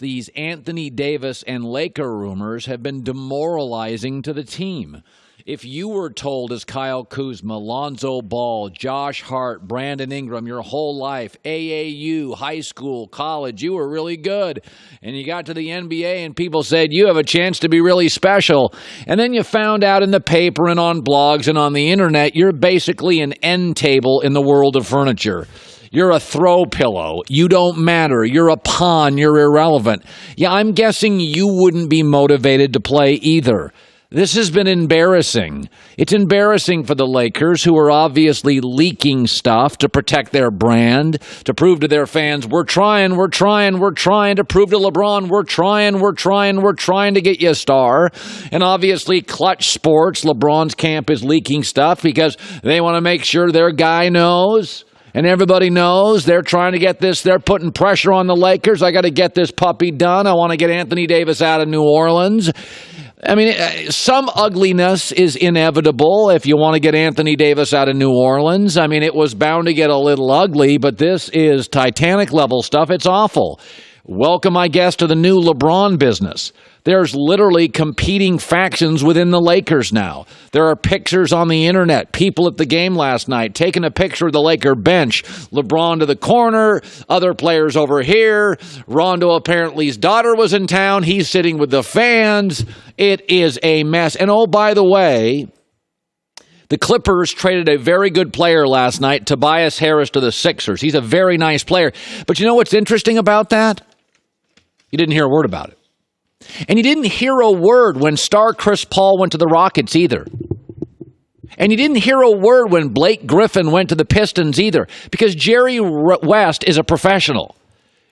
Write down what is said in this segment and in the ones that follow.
these Anthony Davis and Laker rumors have been demoralizing to the team. If you were told as Kyle Kuzma, Lonzo Ball, Josh Hart, Brandon Ingram, your whole life, AAU, high school, college, you were really good, and you got to the NBA and people said you have a chance to be really special, and then you found out in the paper and on blogs and on the internet you're basically an end table in the world of furniture. You're a throw pillow. You don't matter. You're a pawn. You're irrelevant. Yeah, I'm guessing you wouldn't be motivated to play either. This has been embarrassing. It's embarrassing for the Lakers, who are obviously leaking stuff to protect their brand, to prove to their fans, we're trying to prove to LeBron, we're trying to get you a star. And obviously, Clutch Sports, LeBron's camp, is leaking stuff because they want to make sure their guy knows. And everybody knows they're trying to get this. They're putting pressure on the Lakers. I got to get this puppy done. I want to get Anthony Davis out of New Orleans. I mean, some ugliness is inevitable if you want to get Anthony Davis out of New Orleans. I mean, it was bound to get a little ugly, but this is Titanic-level stuff. It's awful. Welcome, I guess, to the new LeBron business. There's literally competing factions within the Lakers now. There are pictures on the internet. People at the game last night taking a picture of the Laker bench. LeBron to the corner, other players over here. Rondo apparently's daughter was in town. He's sitting with the fans. It is a mess. And oh, by the way, the Clippers traded a very good player last night, Tobias Harris, to the Sixers. He's a very nice player. But you know what's interesting about that? You didn't hear a word about it. And you didn't hear a word when star Chris Paul went to the Rockets either. And you didn't hear a word when Blake Griffin went to the Pistons either, because Jerry West is a professional.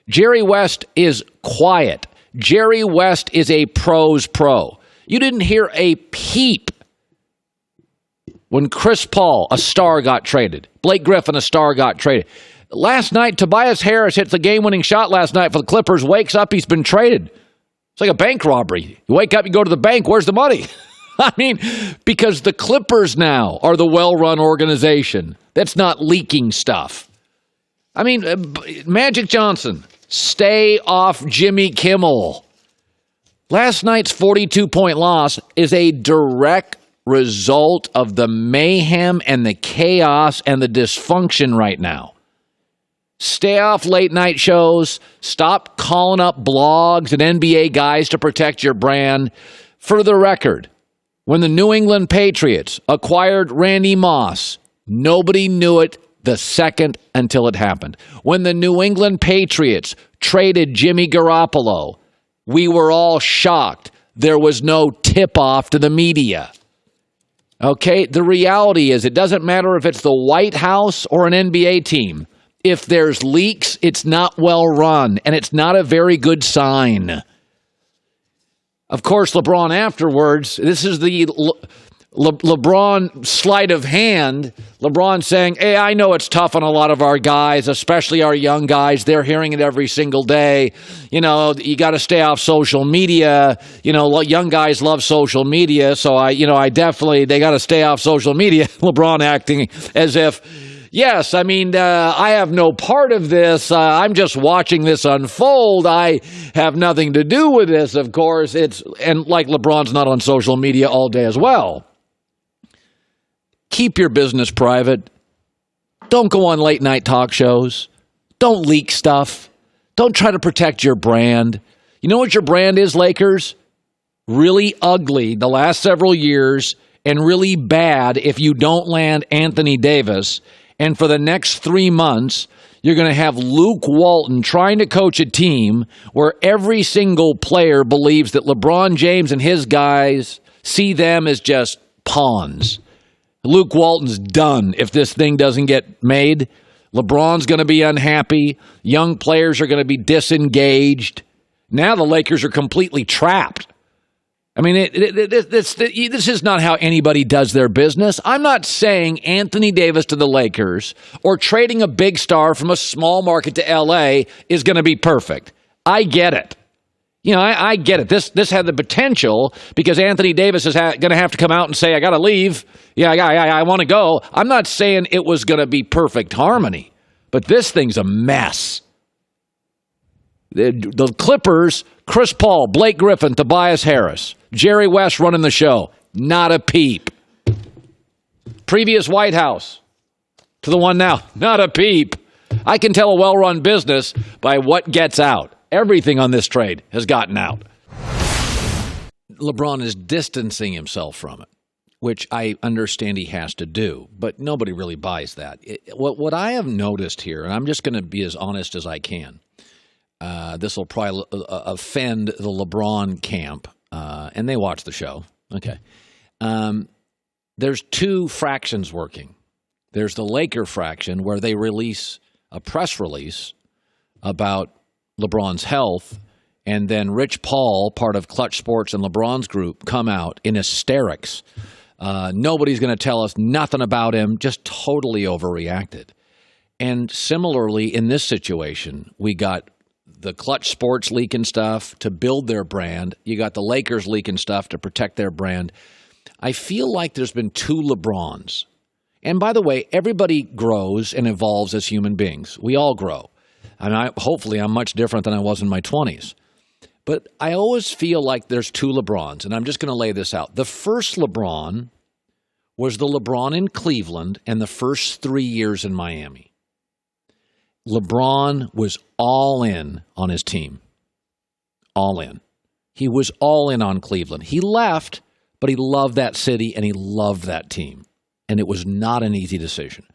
Jerry West is quiet. Jerry West is a pro's pro. You didn't hear a peep when Chris Paul, a star, got traded. Blake Griffin, a star, got traded. Last night, Tobias Harris hits the game-winning shot last night for the Clippers, wakes up, he's been traded. It's like a bank robbery. You wake up, you go to the bank, where's the money? I mean, because the Clippers now are the well-run organization that's not leaking stuff. I mean, Magic Johnson, stay off Jimmy Kimmel. Last night's 42-point loss is a direct result of the mayhem and the chaos and the dysfunction right now. Stay off late-night shows. Stop calling up blogs and NBA guys to protect your brand. For the record, when the New England Patriots acquired Randy Moss, nobody knew it the second until it happened. When the New England Patriots traded Jimmy Garoppolo, we were all shocked. There was no tip-off to the media. Okay? The reality is it doesn't matter if it's the White House or an NBA team. If there's leaks, it's not well run, and it's not a very good sign. Of course, LeBron afterwards, this is the LeBron sleight of hand. LeBron saying, hey, I know it's tough on a lot of our guys, especially our young guys. They're hearing it every single day. You know, you got to stay off social media. You know, young guys love social media, so they got to stay off social media. LeBron acting as if, yes, I mean, I have no part of this. I'm just watching this unfold. I have nothing to do with this, of course. And like LeBron's not on social media all day as well. Keep your business private. Don't go on late-night talk shows. Don't leak stuff. Don't try to protect your brand. You know what your brand is, Lakers? Really ugly the last several years and really bad if you don't land Anthony Davis. And for the next 3 months, you're going to have Luke Walton trying to coach a team where every single player believes that LeBron James and his guys see them as just pawns. Luke Walton's done if this thing doesn't get made. LeBron's going to be unhappy. Young players are going to be disengaged. Now the Lakers are completely trapped. I mean, this is not how anybody does their business. I'm not saying Anthony Davis to the Lakers or trading a big star from a small market to L.A. is going to be perfect. I get it. You know, I get it. This had the potential because Anthony Davis is going to have to come out and say, I got to leave. Yeah, I want to go. I'm not saying it was going to be perfect harmony, but this thing's a mess. The Clippers, Chris Paul, Blake Griffin, Tobias Harris, Jerry West running the show. Not a peep. Previous White House to the one now. Not a peep. I can tell a well-run business by what gets out. Everything on this trade has gotten out. LeBron is distancing himself from it, which I understand he has to do, but nobody really buys that. What I have noticed here, and I'm just going to be as honest as I can, this will probably offend the LeBron camp, and they watch the show. Okay. There's two fractions working. There's the Laker fraction where they release a press release about LeBron's health, and then Rich Paul, part of Clutch Sports and LeBron's group, come out in hysterics. Nobody's going to tell us nothing about him, just totally overreacted. And similarly, in this situation, we got the Clutch Sports leaking stuff to build their brand. You got the Lakers leaking stuff to protect their brand. I feel like there's been two LeBrons. And by the way, everybody grows and evolves as human beings. We all grow. And hopefully I'm much different than I was in my 20s. But I always feel like there's two LeBrons, and I'm just going to lay this out. The first LeBron was the LeBron in Cleveland and the first 3 years in Miami. LeBron was all in on his team. All in. He was all in on Cleveland. He left, but he loved that city and he loved that team. And it was not an easy decision.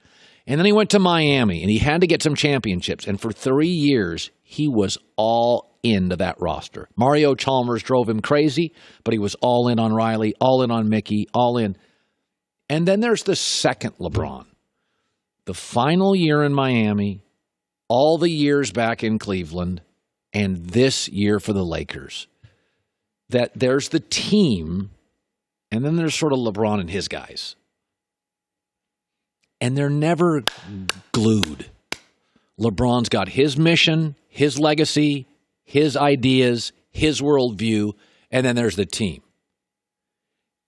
And then he went to Miami, and he had to get some championships. And for 3 years, he was all into that roster. Mario Chalmers drove him crazy, but he was all in on Riley, all in on Mickey, all in. And then there's the second LeBron. The final year in Miami, all the years back in Cleveland, and this year for the Lakers. That there's the team, and then there's sort of LeBron and his guys. And they're never glued. LeBron's got his mission, his legacy, his ideas, his worldview, and then there's the team.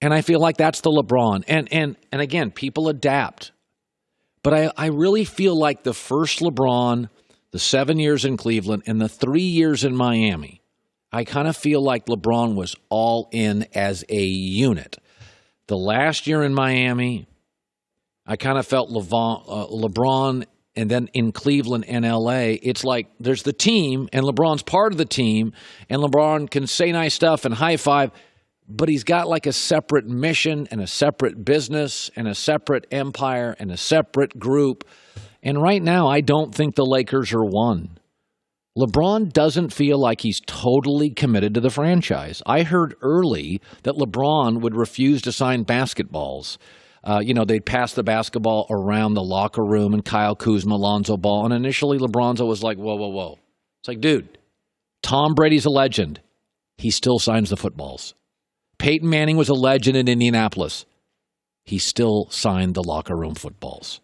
And I feel like that's the LeBron. And again, people adapt. But I really feel like the first LeBron, the 7 years in Cleveland, and the 3 years in Miami, I kind of feel like LeBron was all in as a unit. The last year in Miami, I kind of felt LeBron, and then in Cleveland and L.A., it's like there's the team, and LeBron's part of the team, and LeBron can say nice stuff and high five, but he's got like a separate mission and a separate business and a separate empire and a separate group. And right now, I don't think the Lakers are one. LeBron doesn't feel like he's totally committed to the franchise. I heard early that LeBron would refuse to sign basketballs. They'd pass the basketball around the locker room, and Kyle Kuzma, Lonzo Ball. And initially, LeBronzo was like, whoa. It's like, dude, Tom Brady's a legend. He still signs the footballs. Peyton Manning was a legend in Indianapolis. He still signed the locker room footballs.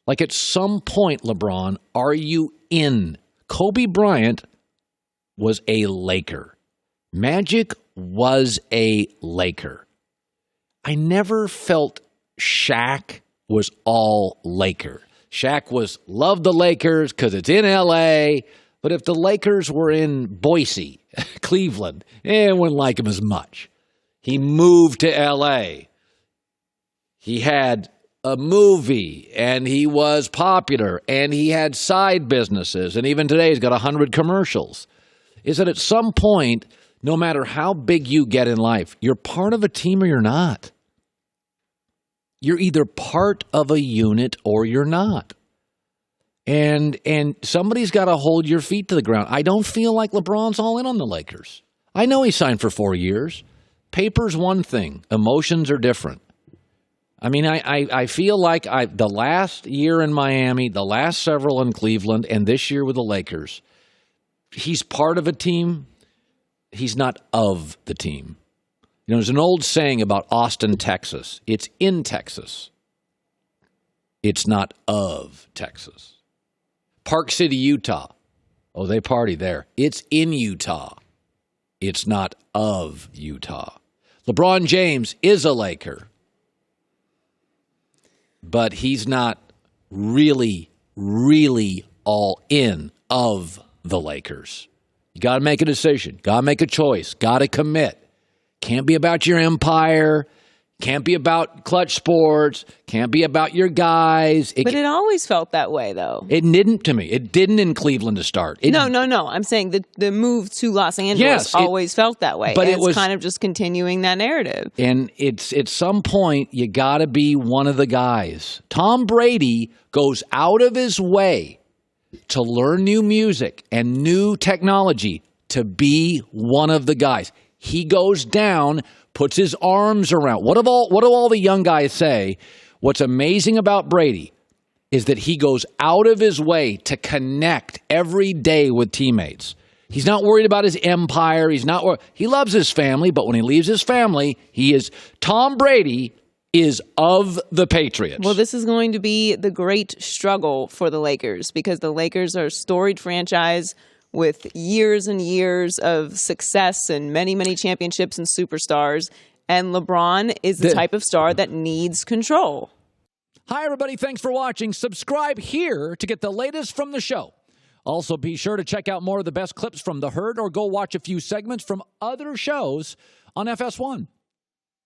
Like at some point, LeBron, are you in? Kobe Bryant was a Laker. Magic was a Laker. I never felt Shaq was all Laker. Shaq loved the Lakers because it's in L.A., but if the Lakers were in Boise, Cleveland, I wouldn't like him as much. He moved to L.A. He had a movie, and he was popular, and he had side businesses, and even today he's got 100 commercials. Is that at some point, no matter how big you get in life, you're part of a team or you're not. You're either part of a unit or you're not. And somebody's got to hold your feet to the ground. I don't feel like LeBron's all in on the Lakers. I know he signed for 4 years. Paper's one thing. Emotions are different. I mean, I feel like the last year in Miami, the last several in Cleveland, and this year with the Lakers, he's part of a team. He's not of the team. There's an old saying about Austin, Texas. It's in Texas. It's not of Texas. Park City, Utah. Oh, they party there. It's in Utah. It's not of Utah. LeBron James is a Laker. But he's not really, really all in of the Lakers. You got to make a decision. Got to make a choice. Got to commit. Can't be about your empire. Can't be about clutch sports. Can't be about your guys. But it always felt that way, though. It didn't to me. It didn't in Cleveland to start. No. I'm saying the move to Los Angeles always felt that way. But it was kind of just continuing that narrative. And it's at some point, you got to be one of the guys. Tom Brady goes out of his way to learn new music and new technology to be one of the guys. He goes down, puts his arms around. What do all the young guys say? What's amazing about Brady is that he goes out of his way to connect every day with teammates. He's not worried about his empire. He loves his family, but when he leaves his family, Tom Brady is of the Patriots. Well, this is going to be the great struggle for the Lakers because the Lakers are a storied franchise with years and years of success and many, many championships and superstars. And LeBron is the type of star that needs control. Hi, everybody. Thanks for watching. Subscribe here to get the latest from the show. Also, be sure to check out more of the best clips from The Herd or go watch a few segments from other shows on FS1.